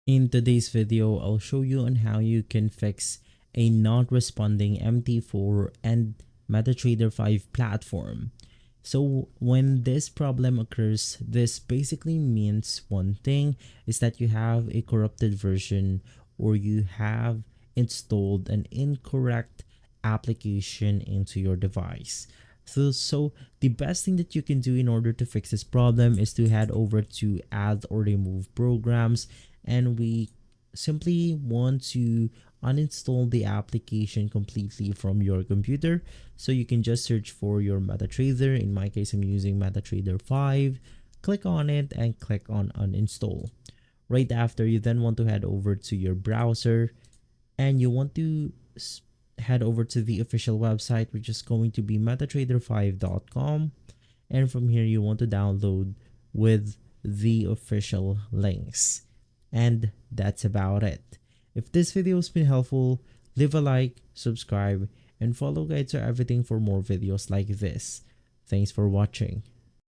In today's video, I'll show you on how you can fix a not responding MT4 and MetaTrader 5 platform. So when this problem occurs, this basically means one thing is that you have a corrupted version or you have installed an incorrect application into your device. So the best thing that you can do in order to fix this problem is to head over to add or remove programs, and we simply want to uninstall the application completely from your computer. So you can just search for your MetaTrader. In my case, I'm using MetaTrader 5. Click on it and click on uninstall. Right after, you then want to head over to your browser and you want to head over to the official website, which is going to be metatrader5.com. And from here, you want to download with the official links. And that's about it. If this video has been helpful, leave a like, subscribe, and follow guides or everything for more videos like this. Thanks for watching.